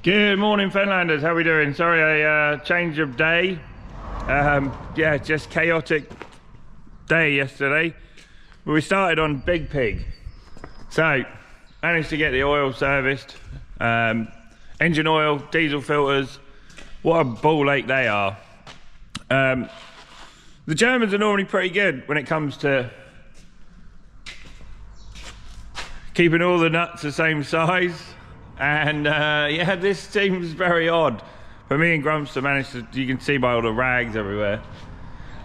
Good morning, Fenlanders. How are we doing? Sorry, a change of day. Yeah, just chaotic day yesterday. But we started on Big Pig. So, managed to get the oil serviced. Engine oil, diesel filters. What a ball ache they are. The Germans are normally pretty good when it comes to keeping all the nuts the same size. And yeah, this seems very odd. But me and Grumpster managed to, you can see by all the rags everywhere.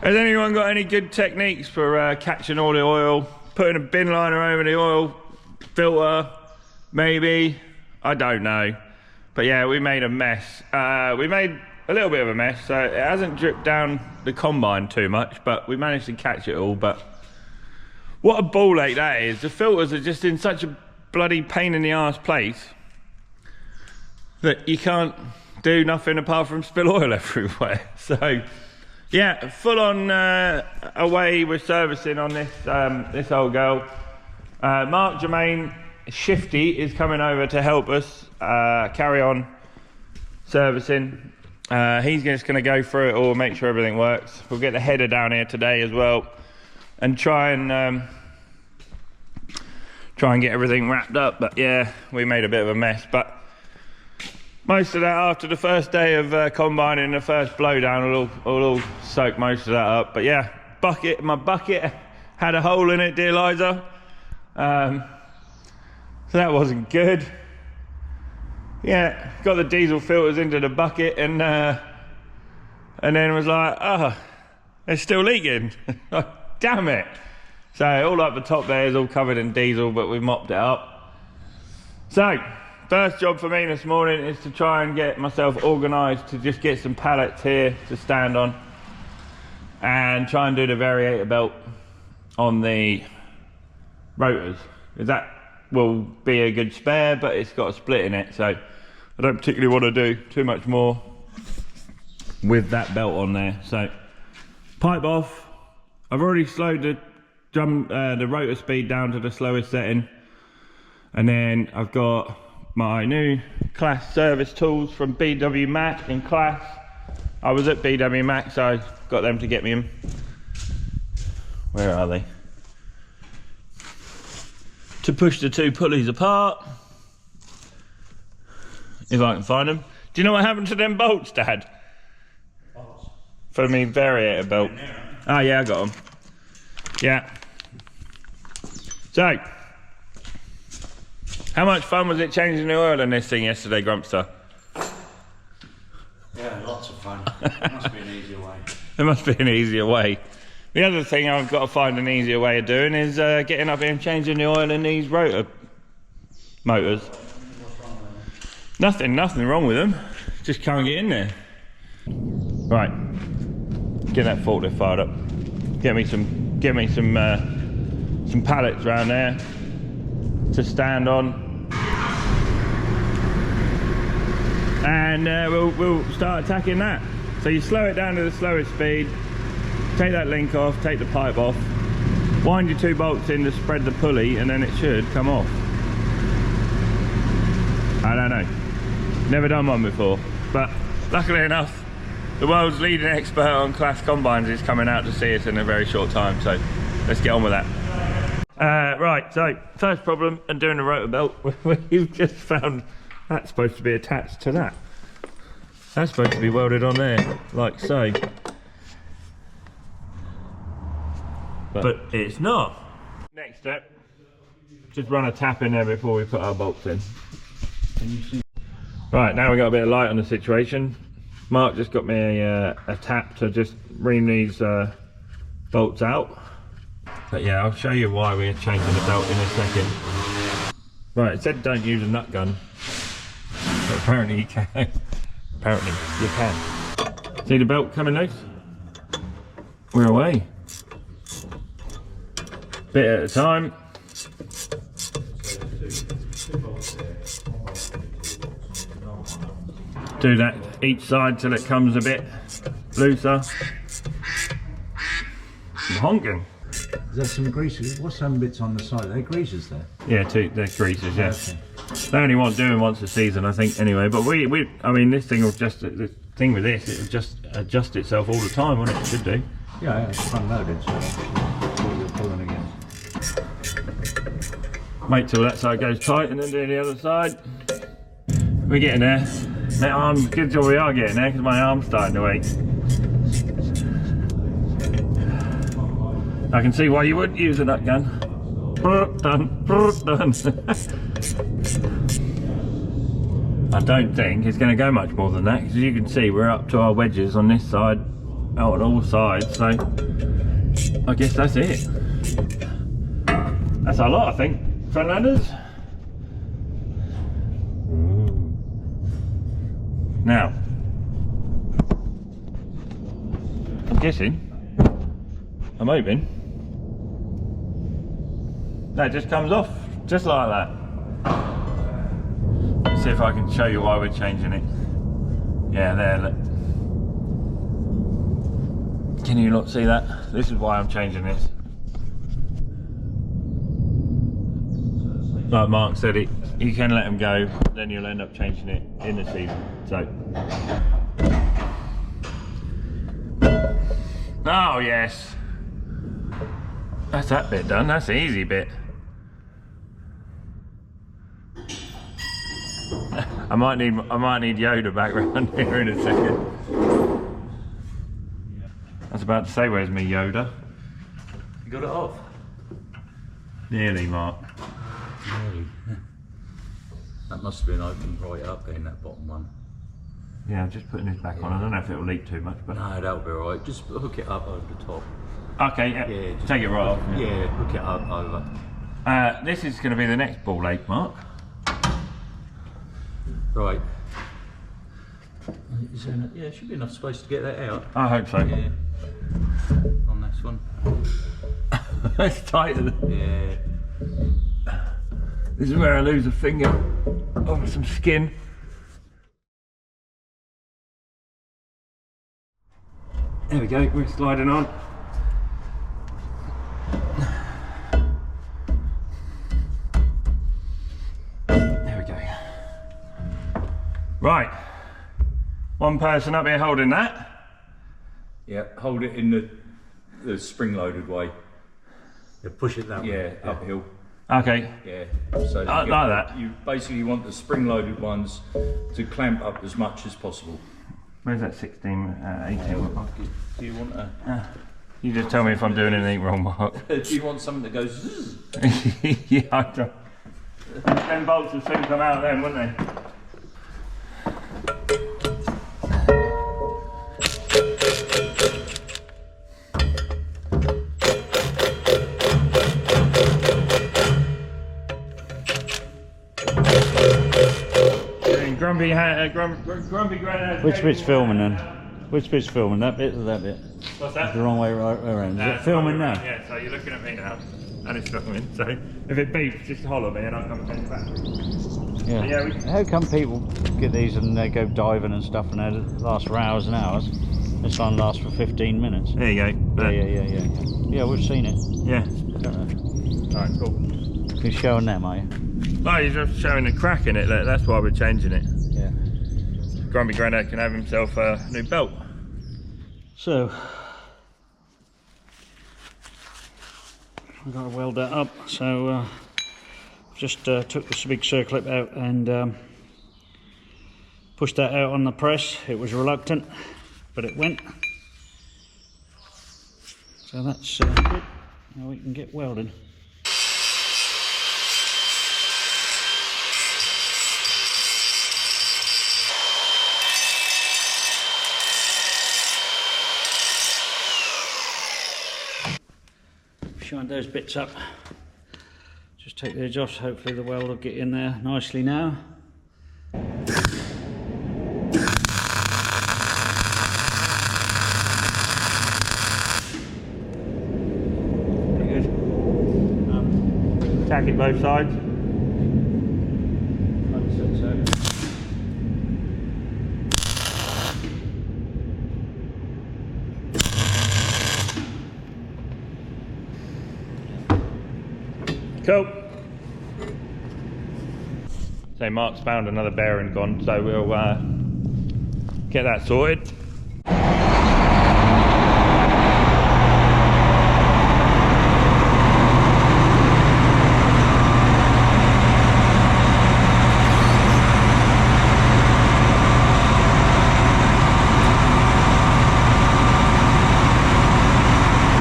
Has anyone got any good techniques for catching all the oil? Putting a bin liner over the oil filter, maybe? I don't know. But yeah, we made a mess. We made a little bit of a mess, so it hasn't dripped down the combine too much, but we managed to catch it all. But what a ball ache that is. The filters are just in such a bloody pain in the arse place that you can't do nothing apart from spill oil everywhere. So yeah, full on away with servicing on this this old girl. Mark Jermaine Shifty is coming over to help us carry on servicing. He's just going to go through it all, make sure everything works. We'll get the header down here today as well and try and get everything wrapped up. But yeah, we made a bit of a mess, but most of that after the first day of combining, the first blowdown will all soak most of that up. But yeah, my bucket had a hole in it, dear Liza. So that wasn't good. Yeah, got the diesel filters into the bucket and then was like, oh, it's still leaking. Damn it. So all up the top there is all covered in diesel, but we mopped it up. So first job for me this morning is to try and get myself organised to just get some pallets here to stand on and try and do the variator belt on the rotors, because that will be a good spare, but it's got a split in it, so I don't particularly want to do too much more with that belt on there. So pipe off. I've already slowed the rotor speed down to the slowest setting, and then I've got my new CLAAS service tools from BW Mac in CLAAS. I was at BW Mac, so I got them to get me them. Where are they? To push the two pulleys apart, if I can find them. Do you know what happened to them bolts, Dad? Bolts? For me variator belt. Oh yeah, I got them. Yeah. So, how much fun was it changing the oil in this thing yesterday, Grumpster? Yeah, lots of fun. There must be an easier way. There must be an easier way. The other thing I've got to find an easier way of doing is getting up here and changing the oil in these rotor motors. Nothing wrong with them. Just can't get in there. Right, get that forklift fired up. Get me some pallets around there to stand on. And we'll start attacking that. So you slow it down to the slowest speed, take that link off, take the pipe off, wind your two bolts in to spread the pulley, and then it should come off. I don't know, never done one before, but luckily enough the world's leading expert on CLAAS combines is coming out to see us in a very short time, so let's get on with that. Right, so first problem in doing the rotor belt, we've just found that's supposed to be attached to that. That's supposed to be welded on there, like so. But it's not. Next step, just run a tap in there before we put our bolts in. Right, now we've got a bit of light on the situation. Mark just got me a tap to just ream these bolts out. But yeah, I'll show you why we're changing the belt in a second. Right, it said don't use a nut gun, but apparently you can. Apparently you can. See the belt coming loose? We're away. Bit at a time. Do that each side till it comes a bit looser. I'm honking. Is there some greases? What's some bits on the side? Are they greases there? Yeah, they're greases, yeah. Okay. They only want doing once a season, I think, anyway. But I mean, this thing will just, the thing with this, it'll just adjust itself all the time, won't it? It should do. Yeah, it's front loaded, so that's what you're pulling against. Wait till that side goes tight and then do the other side. We're getting there. My arm, good job we are getting there because my arm's starting to ache. I can see why you wouldn't use a nut gun. Done, done. I don't think it's going to go much more than that, because you can see we're up to our wedges on this side, out on all sides, so I guess that's it. That's a lot, I think. Fenlanders. Now, I'm guessing, I'm hoping, that just comes off, just like that. Let's see if I can show you why we're changing it. Yeah, there, look. Can you not see that? This is why I'm changing this. Like Mark said, you can let them go, then you'll end up changing it in the season. So, oh yes, that's that bit done. That's the easy bit. I might need Yoda back around here in a second. I was about to say, where's me Yoda? You got it off? Nearly, Mark. Really? That must have been opened right up in that bottom one. Yeah, I'm just putting this back on. I don't know if it'll leak too much, but No, that'll be alright. Just hook it up over the top. okay, yeah, Yeah, just take it right off. Yeah, hook it up over. This is going to be the next ball ache, Mark. Right. Is there enough, yeah, should be enough space to get that out. I hope so. Yeah. On this one. It's tighter. Yeah. This is where I lose a finger over some skin. There we go, we're sliding on. There we go. Right. One person up here holding that. Yeah, hold it in the spring-loaded way. Yeah, push it that way. Yeah, uphill. Okay. Yeah. So Like that. You basically want the spring-loaded ones to clamp up as much as possible. Where's that 16, 18? Do you want a? You just tell me if I'm doing anything wrong, Mark. Do you want something that goes? Zzz? Yeah, I don't. And 10 bolts will soon come out then, wouldn't they? Grumpy Granddad. Which bit's filming then? Which bit's filming? That bit or that bit? What's that? The wrong way around. Is it filming now? Yeah, so you're looking at me now, and it's filming. So if it beeps, just holler me and I'll come and back. Yeah. Yeah, How come people get these and they go diving and stuff and they last for hours and hours? This one lasts for 15 minutes. There you go. Yeah. Yeah, we've seen it. Yeah. Alright, cool. You're showing them, are you? Oh, you're just showing a crack in it. That's why we're changing it. Yeah. Grumpy Granddad can have himself a new belt. So, I've got to weld that up. So, just took this big circlip out and pushed that out on the press. It was reluctant, but it went. So that's good. Now we can get welding. Shine those bits up. Just take the edge off, hopefully the weld will get in there nicely now. Pretty good. Tack it both sides. Cool. say Mark's found another bearing gone, so we'll get that sorted.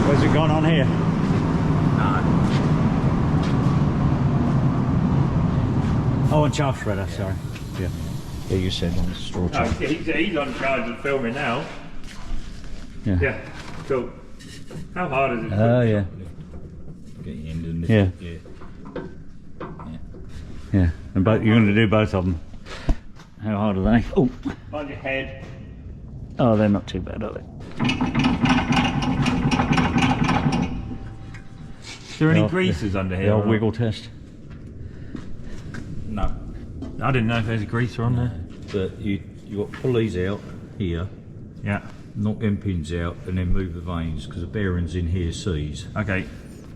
Where's it gone on here? Oh, on chaff shredder, sorry. Yeah. Yeah, you said on the straw Oh, chaff. he's on charge of filming now. Yeah. Yeah, cool. How hard is it? Oh, yeah. Get your end in this. Yeah. Yeah. Yeah. And both, you're going to do both of them. How hard are they? Oh. On your head. Oh, they're not too bad, are they? Is there any greases under here? The old wiggle test. No. I didn't know if there's a greaser on there. But you got to pull these out here, Yeah. knock them pins out, and then move the vanes because the bearings in here seize. Okay.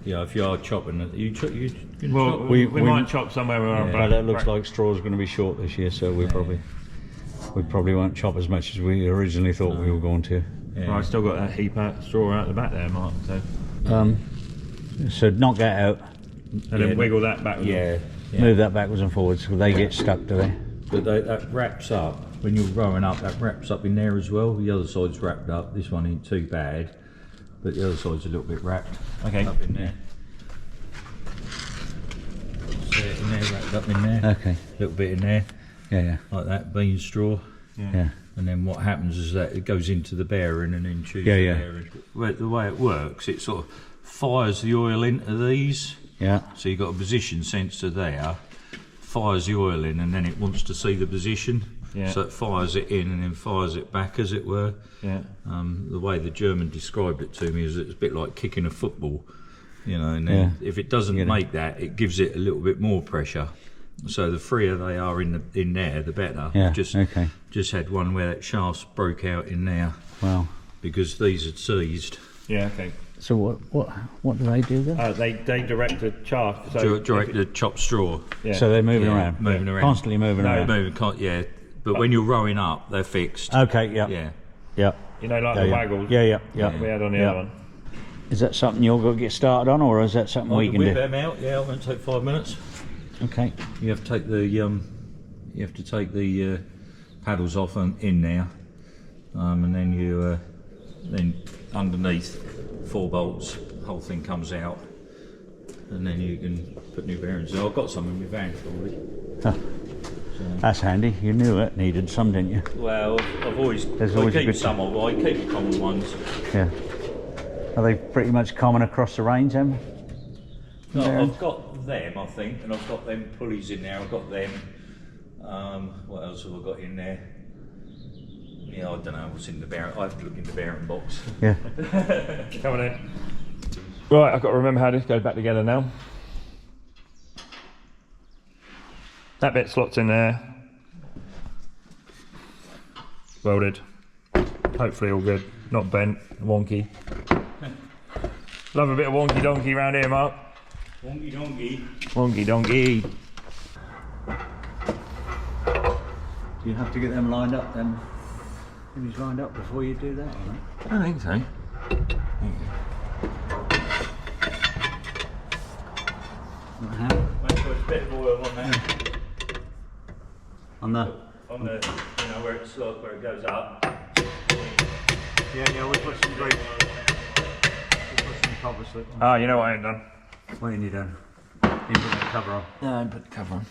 Yeah, if you are chopping it, you can Well, chop. we might chop somewhere where Yeah. But that looks like straw's going to be short this year, so we probably won't chop as much as we originally thought we were going to. Yeah. Well, I've still got that heap of straw out the back there, Mark. So knock that out, And then wiggle that back. Yeah. move that backwards and forwards, so they get stuck, do they? But that wraps up, when you're rowing up, that wraps up in there as well. The other side's wrapped up. This one ain't too bad, but the other side's a little bit wrapped Okay. up in there. See it in there, wrapped up in there. Okay. A little bit in there, Yeah, like that, bean straw. yeah. And then what happens is that it goes into the bearing and then chooses Yeah, the yeah. bearing. Well, the way it works, it sort of fires the oil into these. Yeah. So you've got a position sensor there, fires the oil in, and then it wants to see the position. Yeah. So it fires it in and then fires it back, as it were. Yeah. The way the German described it to me is it's a bit like kicking a football, you know. And then if it doesn't make that, it gives it a little bit more pressure. So the freer they are in there, the better. Yeah, Just had one where that shaft broke out in there. Wow. Because these had seized. Yeah. Okay. So what do they do then? They direct the chaff. So Direct the chopped straw. Yeah. So they're moving around, moving around. constantly moving around. Yeah. But when you're rowing up, they're fixed. Okay. Yeah. Yeah. Yeah. You know, like the waggles. Yeah. We had on the other one. Is that something you're going to get started on, or is that something we can whip do? them out. Yeah, it won't take 5 minutes. Okay. You have to take the paddles off and in there, and then you then underneath 4 bolts, the whole thing comes out, and then you can put new bearings. So I've got some in my van for it. Huh. That's handy. You knew it needed some, didn't you? Well, I've always a keep good some of. I keep the common ones. Yeah. Are they pretty much common across the range, then? No, Bearings? I've got them, I think, and I've got them pulleys in there. I've got them. What else have I got in there? Yeah, I don't know what's in the bearing. I have to look in the bearing box. Yeah. Come on in. Right, I've got to remember how this goes back together now. That bit slots in there. Welded. Hopefully all good. Not bent, wonky. Love a bit of wonky donkey around here, Mark. Wonky donkey. Wonky donkey. Do you have to get them lined up then? These lined up before you do that, or not? I don't think so. Not how? Make sure it's a bit of oil on that. On the... On the, you know, where it's like, where it goes up. Yeah, we put some great... We put some copper slip on. Ah, you know what I ain't done? What have you done? You put that cover on. No, I put the cover on.